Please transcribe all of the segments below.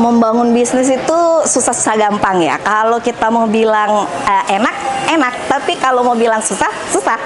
Membangun bisnis itu susah-susah gampang ya. Kalau kita mau bilang enak, enak. Tapi kalau mau bilang susah, susah.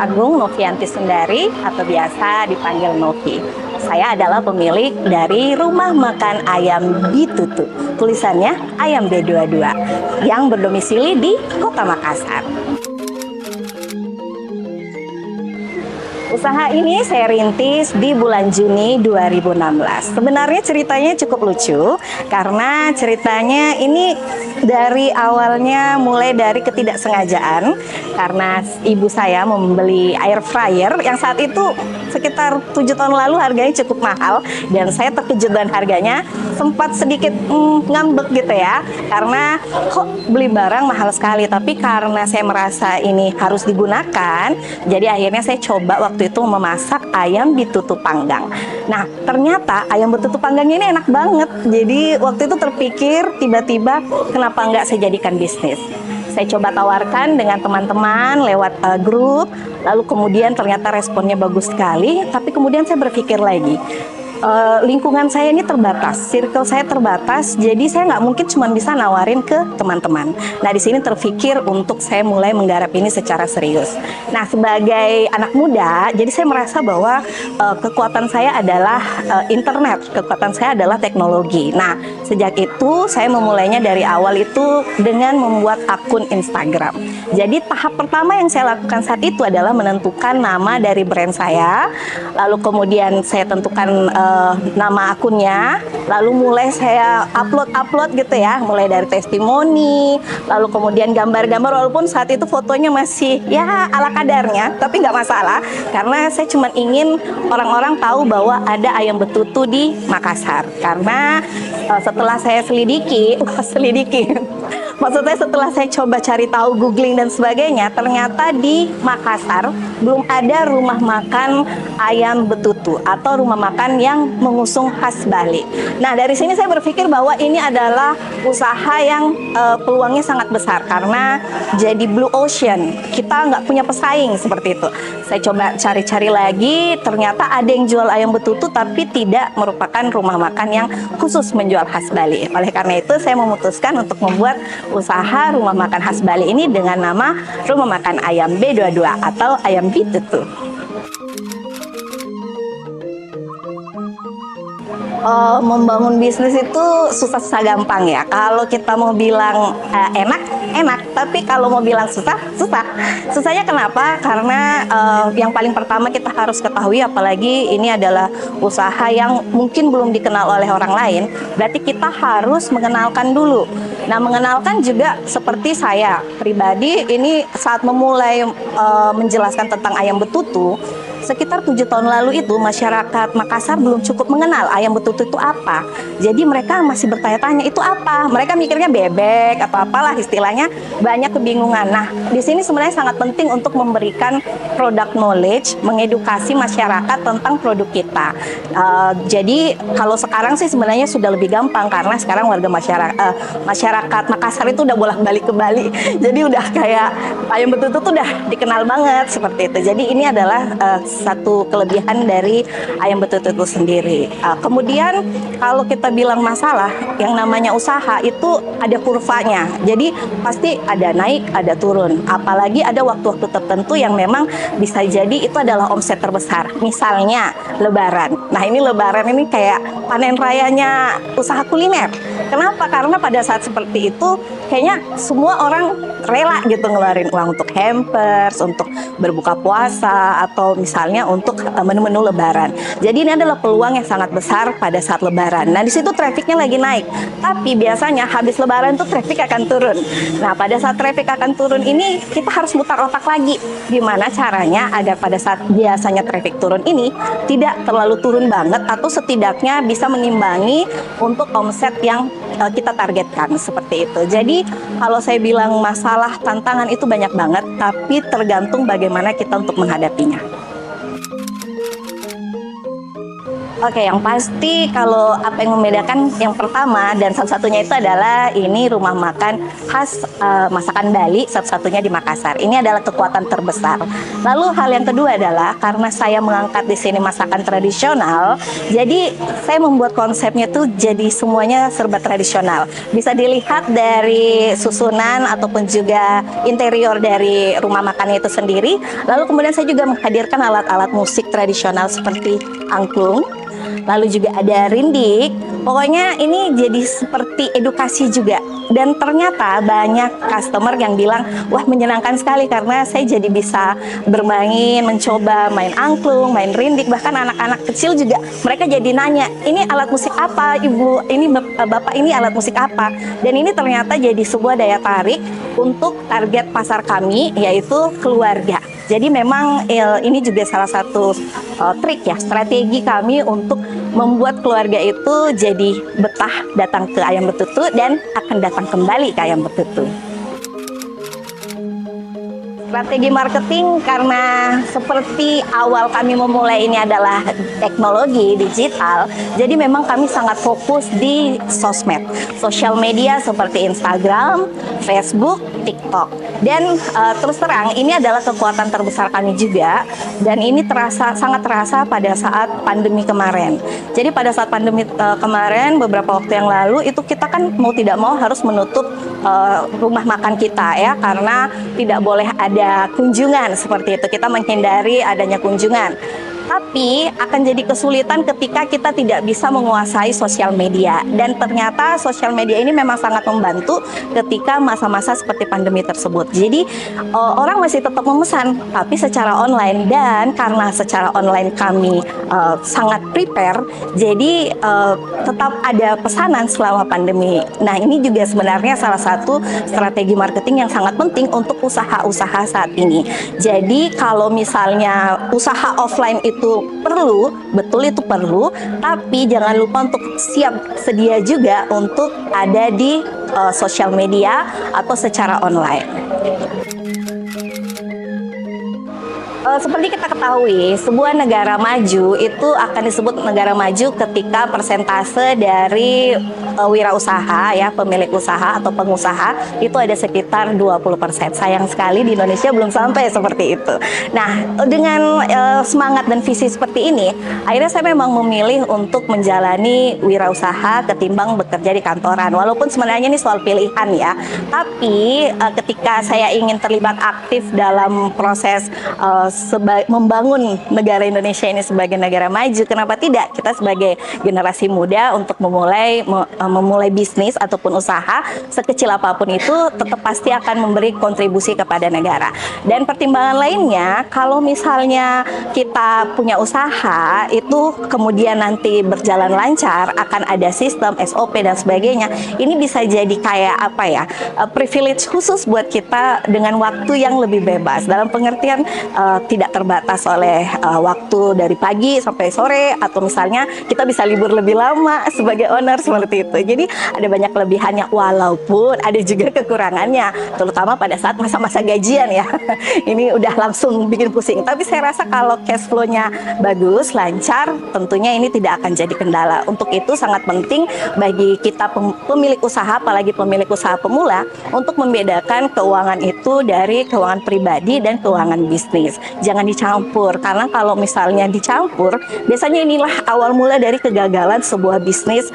Agung Novianti Sundari atau biasa dipanggil Novi. Saya adalah pemilik dari Rumah Makan Ayam Bitutu. Tulisannya Ayam B22 yang berdomisili di Kota Makassar. Usaha ini saya rintis di bulan Juni 2016. Sebenarnya ceritanya cukup lucu karena ceritanya ini dari awalnya mulai dari ketidaksengajaan karena ibu saya membeli air fryer yang saat itu sekitar 7 tahun lalu harganya cukup mahal dan saya terkejut dengan harganya, sempat sedikit ngambek gitu ya karena kok beli barang mahal sekali, tapi karena saya merasa ini harus digunakan jadi akhirnya saya coba waktu itu memasak ayam bitutu panggang. Nah ternyata ayam bitutu panggangnya ini enak banget, jadi waktu itu terpikir tiba-tiba kenapa nggak saya jadikan bisnis. Saya coba tawarkan dengan teman-teman lewat grup, lalu kemudian ternyata responnya bagus sekali, tapi kemudian saya berpikir lagi, lingkungan saya ini terbatas, circle saya terbatas, jadi saya nggak mungkin cuma bisa nawarin ke teman-teman. Nah di sini terpikir untuk saya mulai menggarap ini secara serius. Nah sebagai anak muda, jadi saya merasa bahwa kekuatan saya adalah internet, kekuatan saya adalah teknologi. Nah sejak itu saya memulainya dari awal itu dengan membuat akun Instagram. Jadi tahap pertama yang saya lakukan saat itu adalah menentukan nama dari brand saya, lalu kemudian saya tentukan nama akunnya, lalu mulai saya upload gitu ya, mulai dari testimoni, lalu kemudian gambar-gambar, walaupun saat itu fotonya masih ya ala kadarnya, tapi nggak masalah karena saya cuma ingin orang-orang tahu bahwa ada ayam betutu di Makassar. Karena setelah saya selidiki maksudnya setelah saya coba cari tahu, googling dan sebagainya, ternyata di Makassar belum ada rumah makan ayam betutu atau rumah makan yang mengusung khas Bali. Nah dari sini saya berpikir bahwa ini adalah usaha yang peluangnya sangat besar karena jadi blue ocean, kita nggak punya pesaing seperti itu. Saya coba cari-cari lagi, ternyata ada yang jual ayam betutu tapi tidak merupakan rumah makan yang khusus menjual khas Bali. Oleh karena itu saya memutuskan untuk membuat usaha rumah makan khas Bali ini dengan nama Rumah Makan Ayam B22 atau Ayam Bitutu. Membangun bisnis itu susah-susah gampang ya. Kalau kita mau bilang enak, enak. Tapi kalau mau bilang susah, susah. Susahnya kenapa? Karena yang paling pertama kita harus ketahui, apalagi ini adalah usaha yang mungkin belum dikenal oleh orang lain, berarti kita harus mengenalkan dulu. Nah, mengenalkan juga seperti saya pribadi ini saat memulai menjelaskan tentang ayam betutu, sekitar 7 tahun lalu itu masyarakat Makassar belum cukup mengenal ayam betutu itu apa. Jadi mereka masih bertanya-tanya itu apa. Mereka mikirnya bebek atau apalah istilahnya, banyak kebingungan. Nah, di sini sebenarnya sangat penting untuk memberikan product knowledge, mengedukasi masyarakat tentang produk kita. Jadi kalau sekarang sih sebenarnya sudah lebih gampang karena sekarang warga masyarakat Makassar itu udah bolak-balik ke Bali. Jadi udah kayak ayam betutu tuh udah dikenal banget seperti itu. Jadi ini adalah satu kelebihan dari ayam betutu itu sendiri. Kemudian kalau kita bilang masalah, yang namanya usaha itu ada kurvanya. Jadi pasti ada naik, ada turun. Apalagi ada waktu-waktu tertentu yang memang bisa jadi itu adalah omset terbesar. Misalnya Lebaran. Nah, ini Lebaran ini kayak panen rayanya usaha kuliner. Kenapa? Karena pada saat seperti itu kayaknya semua orang rela gitu ngeluarin uang untuk hampers, untuk berbuka puasa, atau misalnya untuk menu-menu Lebaran. Jadi ini adalah peluang yang sangat besar pada saat Lebaran. Nah, di situ trafficnya lagi naik. Tapi biasanya habis Lebaran tuh traffic akan turun. Nah, pada saat traffic akan turun ini kita harus mutar otak lagi. Gimana caranya agar pada saat biasanya traffic turun ini tidak terlalu turun banget, atau setidaknya bisa mengimbangi untuk omset yang kita targetkan, seperti itu. Jadi kalau saya bilang masalah tantangan itu banyak banget, tapi tergantung bagaimana kita untuk menghadapinya. Oke, yang pasti kalau apa yang membedakan, yang pertama dan satu-satunya itu adalah ini rumah makan khas masakan Bali, satu-satunya di Makassar. Ini adalah kekuatan terbesar. Lalu hal yang kedua adalah karena saya mengangkat di sini masakan tradisional, jadi saya membuat konsepnya tuh jadi semuanya serba tradisional. Bisa dilihat dari susunan ataupun juga interior dari rumah makannya itu sendiri. Lalu kemudian saya juga menghadirkan alat-alat musik tradisional seperti angklung. Lalu juga ada rindik. Pokoknya ini jadi seperti edukasi juga. Dan ternyata banyak customer yang bilang, wah menyenangkan sekali karena saya jadi bisa bermain, mencoba main angklung, main rindik. Bahkan anak-anak kecil juga mereka jadi nanya, ini alat musik apa ibu, ini bapak, ini alat musik apa. Dan ini ternyata jadi sebuah daya tarik untuk target pasar kami, yaitu keluarga. Jadi memang ini juga salah satu trik ya, strategi kami untuk membuat keluarga itu jadi betah datang ke Ayam Betutu dan akan datang kembali ke Ayam Betutu. Strategi marketing, karena seperti awal kami memulai ini adalah teknologi digital, jadi memang kami sangat fokus di sosmed, sosial media seperti Instagram, Facebook, TikTok. Dan terus terang ini adalah kekuatan terbesar kami juga, dan ini sangat terasa pada saat pandemi kemarin. Jadi pada saat pandemi kemarin beberapa waktu yang lalu itu kita kan mau tidak mau harus menutup rumah makan kita ya, karena tidak boleh ada kunjungan seperti itu. Kita menghindari adanya kunjungan. Tapi akan jadi kesulitan ketika kita tidak bisa menguasai sosial media. Dan ternyata sosial media ini memang sangat membantu ketika masa-masa seperti pandemi tersebut. Jadi orang masih tetap memesan, tapi secara online. Dan karena secara online kami sangat prepare, jadi tetap ada pesanan selama pandemi. Nah, ini juga sebenarnya salah satu strategi marketing yang sangat penting untuk usaha-usaha saat ini. Jadi kalau misalnya usaha offline itu perlu, betul itu perlu, tapi jangan lupa untuk siap sedia juga untuk ada di sosial media atau secara online. Seperti kita ketahui, sebuah negara maju itu akan disebut negara maju ketika persentase dari wirausaha ya, pemilik usaha atau pengusaha itu ada sekitar 20%. Sayang sekali di Indonesia belum sampai seperti itu. Nah, dengan semangat dan visi seperti ini, akhirnya saya memang memilih untuk menjalani wirausaha ketimbang bekerja di kantoran. Walaupun sebenarnya ini soal pilihan ya, tapi ketika saya ingin terlibat aktif dalam proses membangun negara Indonesia ini sebagai negara maju, kenapa tidak kita sebagai generasi muda untuk memulai bisnis ataupun usaha sekecil apapun itu tetap pasti akan memberi kontribusi kepada negara. Dan pertimbangan lainnya, kalau misalnya kita punya usaha itu kemudian nanti berjalan lancar, akan ada sistem SOP dan sebagainya, ini bisa jadi kayak apa ya, privilege khusus buat kita dengan waktu yang lebih bebas, dalam pengertian tidak terbatas oleh waktu dari pagi sampai sore, atau misalnya kita bisa libur lebih lama sebagai owner seperti itu. Jadi ada banyak kelebihannya, walaupun ada juga kekurangannya, terutama pada saat masa-masa gajian ya. Ini udah langsung bikin pusing. Tapi saya rasa kalau cash flow-nya bagus, lancar, tentunya ini tidak akan jadi kendala. Untuk itu sangat penting bagi kita pemilik usaha, apalagi pemilik usaha pemula, untuk membedakan keuangan itu dari keuangan pribadi dan keuangan bisnis. Jangan dicampur, karena kalau misalnya dicampur, biasanya inilah awal mula dari kegagalan sebuah bisnis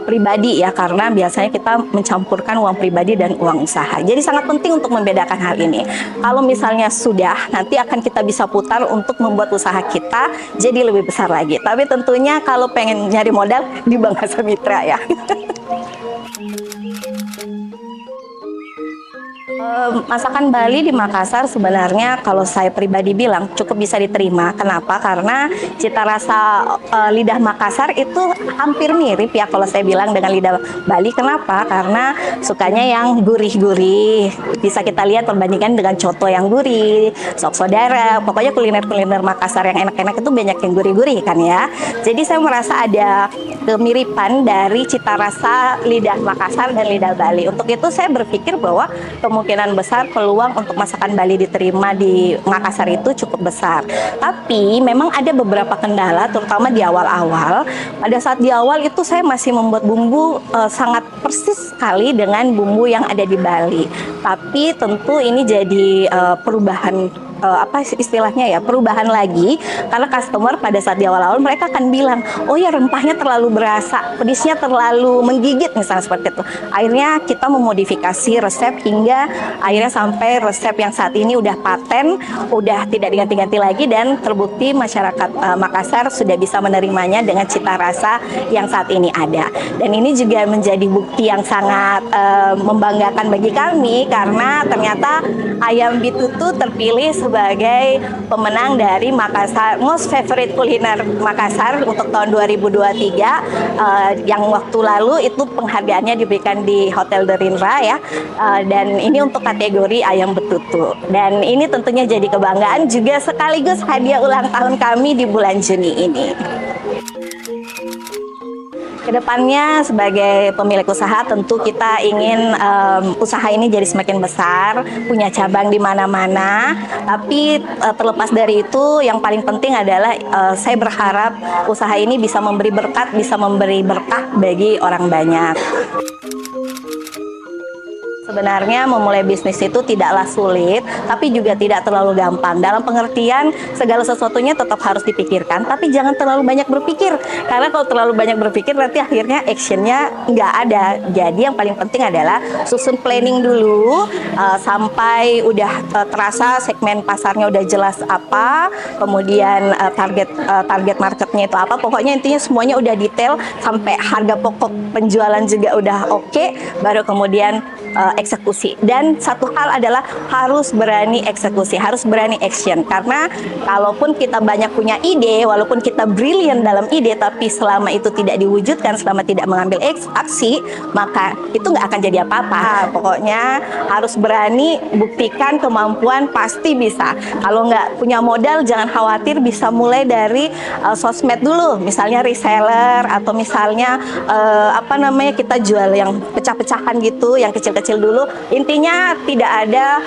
pribadi pribadi ya, karena biasanya kita mencampurkan uang pribadi dan uang usaha. Jadi sangat penting untuk membedakan hal ini. Kalau misalnya sudah, nanti akan kita bisa putar untuk membuat usaha kita jadi lebih besar lagi. Tapi tentunya kalau pengen nyari modal di Bank Asa Mitra ya. Masakan Bali di Makassar sebenarnya kalau saya pribadi bilang cukup bisa diterima. Kenapa? Karena cita rasa lidah Makassar itu hampir mirip ya kalau saya bilang dengan lidah Bali. Kenapa? Karena sukanya yang gurih-gurih. Bisa kita lihat perbandingan dengan coto yang gurih, sop saudara. Pokoknya kuliner-kuliner Makassar yang enak-enak itu banyak yang gurih-gurih kan ya. Jadi saya merasa ada kemiripan dari cita rasa lidah Makassar dan lidah Bali. Untuk itu saya berpikir bahwa kemungkinan besar peluang untuk masakan Bali diterima di Makassar itu cukup besar. Tapi memang ada beberapa kendala, terutama di awal-awal. Pada saat di awal itu saya masih membuat bumbu sangat persis sekali dengan bumbu yang ada di Bali. Tapi tentu ini jadi perubahan apa istilahnya ya, perubahan lagi, karena customer pada saat di awal-awal mereka akan bilang, oh ya rempahnya terlalu berasa, pedisnya terlalu menggigit misalnya seperti itu. Akhirnya kita memodifikasi resep hingga akhirnya sampai resep yang saat ini udah paten, udah tidak diganti-ganti lagi, dan terbukti masyarakat Makassar sudah bisa menerimanya dengan cita rasa yang saat ini ada. Dan ini juga menjadi bukti yang sangat membanggakan bagi kami, karena ternyata ayam bitutu terpilih sebagai pemenang dari Makassar Most Favorite Kuliner Makassar untuk tahun 2023. Yang waktu lalu itu penghargaannya diberikan di Hotel Derindra ya, dan ini untuk kategori ayam betutu. Dan ini tentunya jadi kebanggaan juga sekaligus hadiah ulang tahun kami di bulan Juni ini. Kedepannya sebagai pemilik usaha tentu kita ingin usaha ini jadi semakin besar, punya cabang di mana-mana. Tapi terlepas dari itu, yang paling penting adalah saya berharap usaha ini bisa memberi berkat, bisa memberi berkah bagi orang banyak. Sebenarnya memulai bisnis itu tidaklah sulit, tapi juga tidak terlalu gampang. Dalam pengertian segala sesuatunya tetap harus dipikirkan, tapi jangan terlalu banyak berpikir. Karena kalau terlalu banyak berpikir nanti akhirnya actionnya nggak ada. Jadi yang paling penting adalah susun planning dulu sampai udah terasa segmen pasarnya udah jelas apa, kemudian target marketnya itu apa. Pokoknya intinya semuanya udah detail sampai harga pokok penjualan juga udah oke, baru kemudian eksekusi. Dan satu hal adalah harus berani eksekusi, harus berani action. Karena kalaupun kita banyak punya ide, walaupun kita brilian dalam ide, tapi selama itu tidak diwujudkan, selama tidak mengambil aksi, maka itu nggak akan jadi apa-apa. Pokoknya harus berani, buktikan kemampuan, pasti bisa. Kalau nggak punya modal, jangan khawatir, bisa mulai dari sosmed dulu, misalnya reseller, atau misalnya kita jual yang pecah-pecahan gitu, yang kecil-kecil dulu. Intinya tidak ada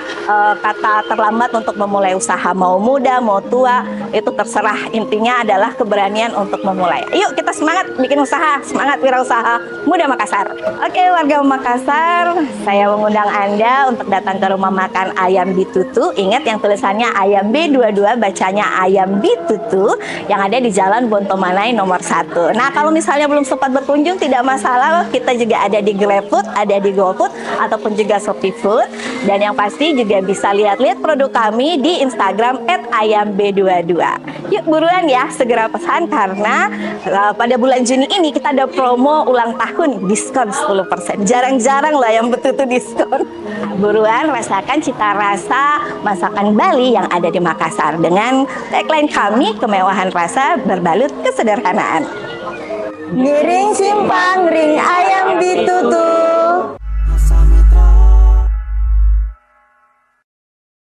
kata terlambat untuk memulai usaha, mau muda mau tua itu terserah. Intinya adalah keberanian untuk memulai. Yuk kita semangat bikin usaha, semangat wirausaha muda Makassar. Oke warga Makassar, saya mengundang Anda untuk datang ke rumah makan Ayam Bitutu. Ingat yang tulisannya Ayam B22, bacanya Ayam Bitutu, yang ada di Jalan Bontomanai nomor 1. Nah kalau misalnya belum sempat berkunjung tidak masalah, kita juga ada di GrabFood, ada di GoFood, ataupun juga Shopee Food. Dan yang pasti juga bisa lihat-lihat produk kami di Instagram @ayamb22. Yuk buruan ya, segera pesan karena pada bulan Juni ini kita ada promo ulang tahun, diskon 10%. Jarang-jarang lah yang betul-betul diskon. Buruan rasakan cita rasa masakan Bali yang ada di Makassar dengan tagline kami, kemewahan rasa berbalut kesederhanaan. Ngiring simpang ring ayam ditutup.